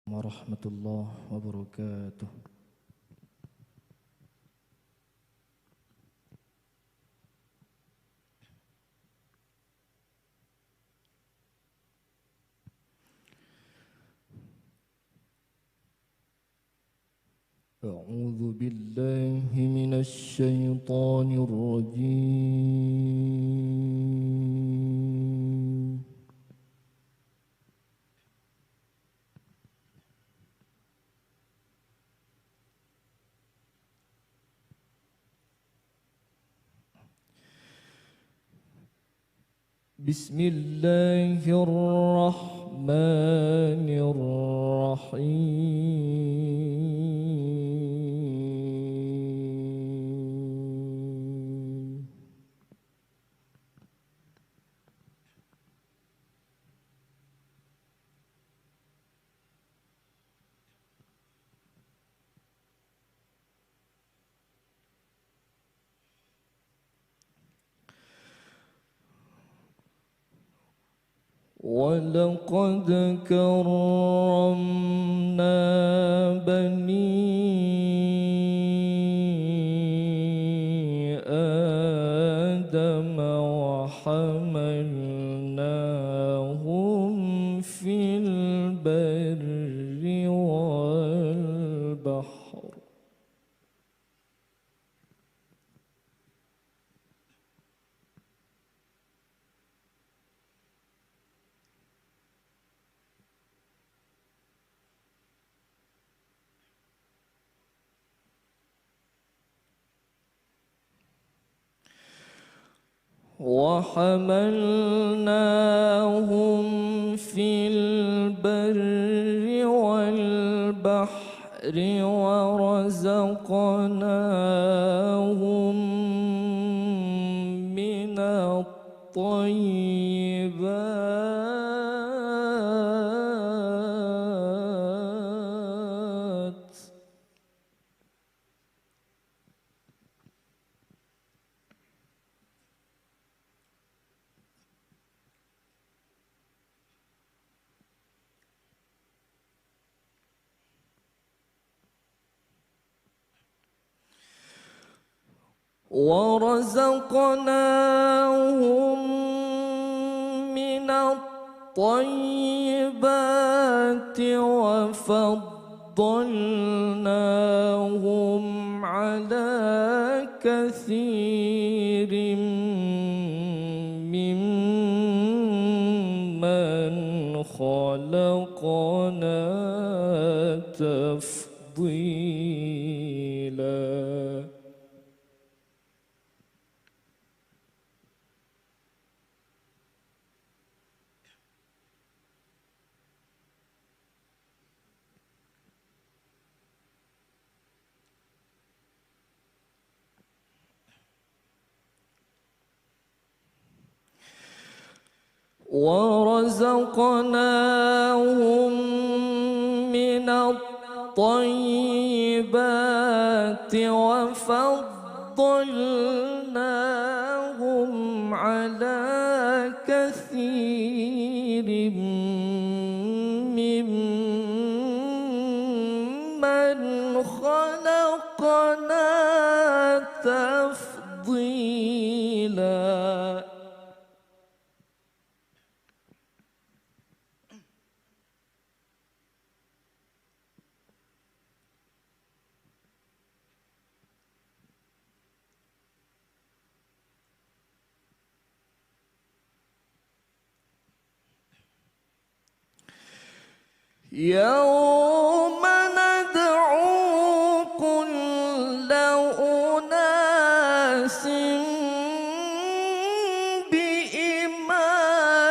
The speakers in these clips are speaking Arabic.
Warahmatullahi wabarakatuh. أعوذ بالله من الشيطان الرجيم. بسم الله الرحمن الرحيم. ولقد كرمنا بني آدم وحملناهم في البر والبحر ورزقناهم من الطيبات وفضلناهم على كثير ممن خلقنا تفضيلا. ورزقناهم من الطيبات وفضلناهم على كثير ممن خلقنا تفضيلا. يوم ندعو كل أناس بإمامهم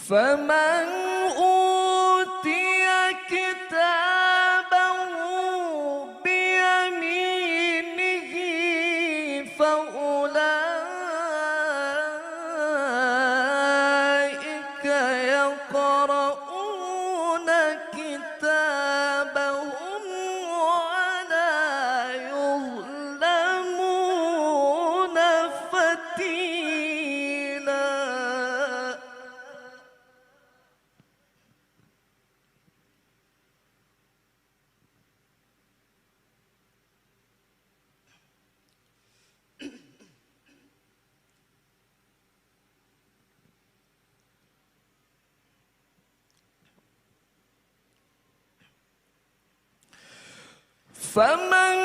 فمن أوتي كتابه بيمينه فأولئك يقرؤون كتابهم ولا يظلمون فتيلا. فمن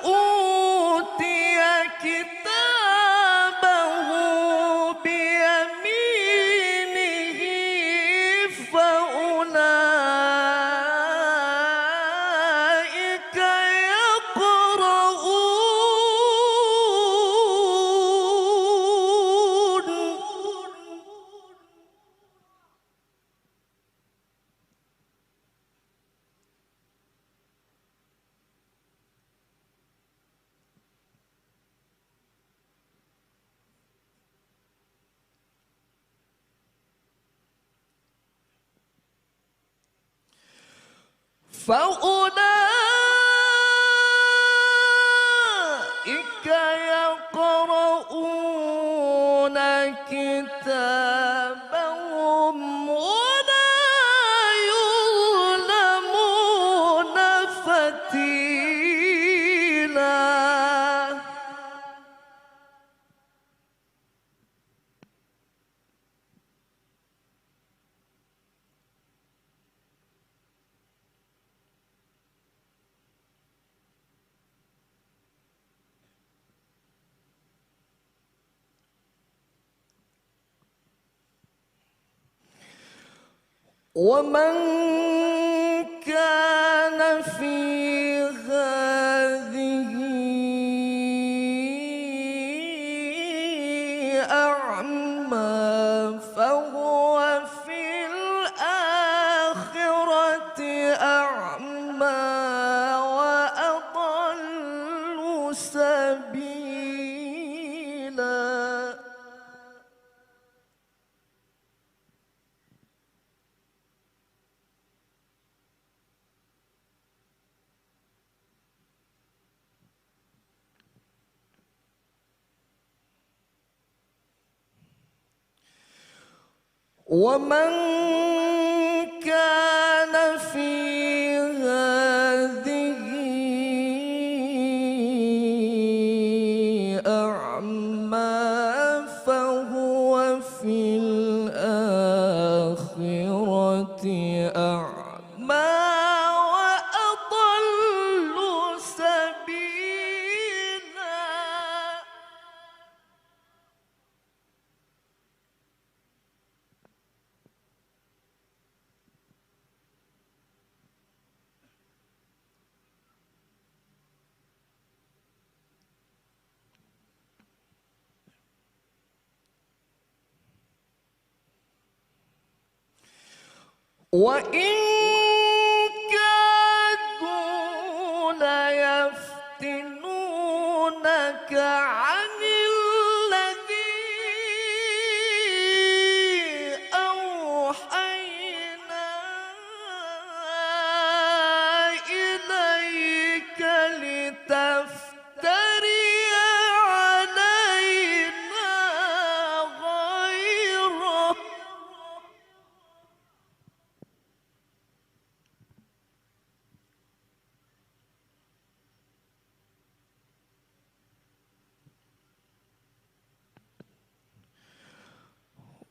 أوتي كتابه بيمينه فأولئك يقرؤون كتابهم ولا يظلمون فتيلا. ومن كان في هذه أعمى فهو في الآخرة أعمى وأضل سبيلا. ومن كان في هذه أعمى فهو في الآخرة أعمى وأضل سبيلا. وإن كادوا ليفتنونك عن الذي أوحينا إليك لتفتري علينا غيره.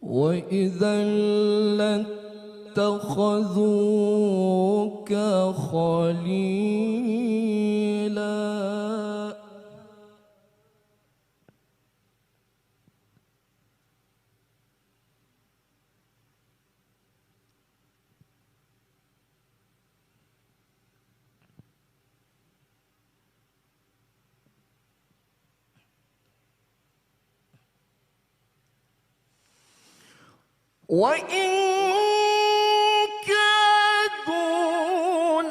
وإذا لاتخذوك خليلا. وإن كادوا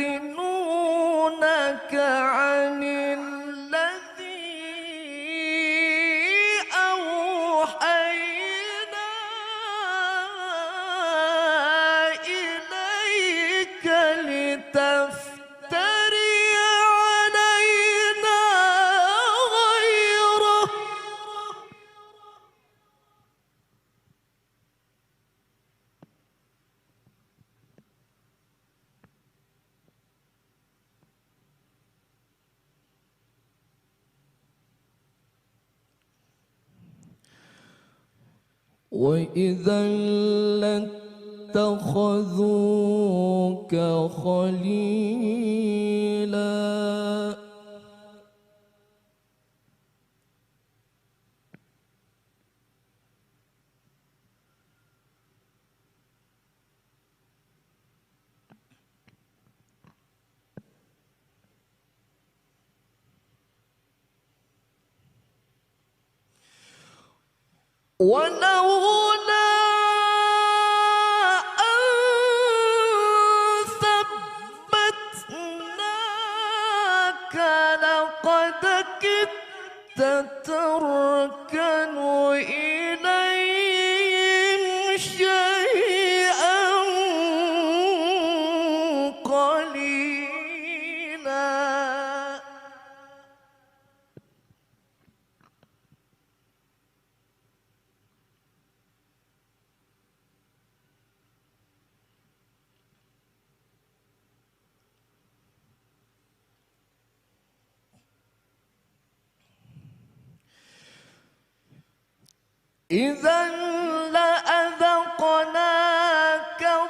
ليفتنونك عن الذي أوحينا إليك وإذا لاتخذوك خليلا. ولولا أن ثبتناك لقد كدت تركن إليهم شيئا قليلا. إذا لأذقناك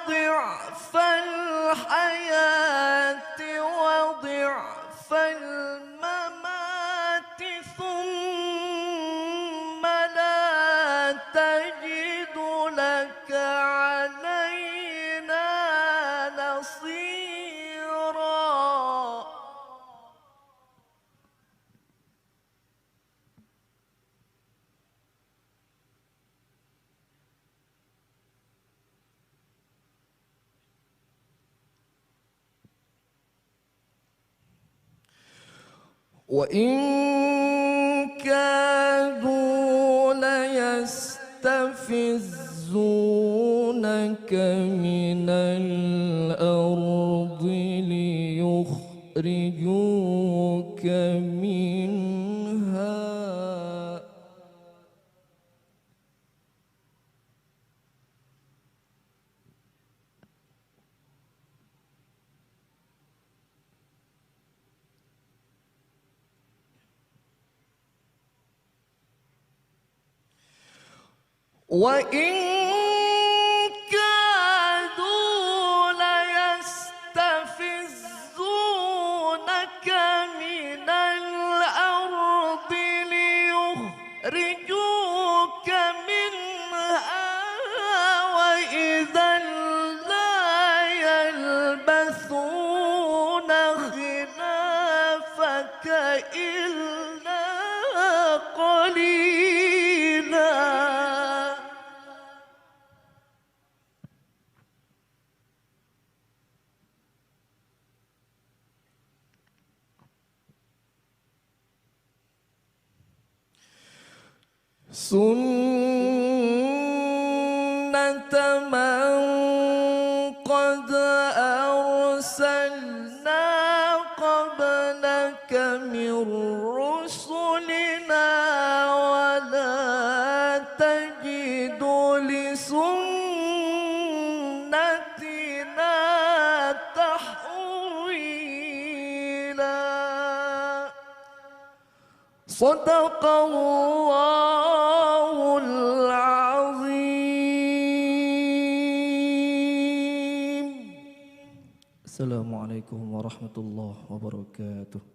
ضعف الحياة وضعف الممات ثم لا تجد لك علينا نصيرا. وإن كادوا ليستفزونك من الأرض ليخرجوك منها. وإن كادوا ليستفزونك من الأرض ليخرجوك منها وإذا لا يلبثون خلافك إلا قليلا. سنة من قد أرسلنا قبلك من رسلنا ولا تجد لسنتنا تحويلا. صدق الله العظيم. السلام عليكم ورحمة الله وبركاته.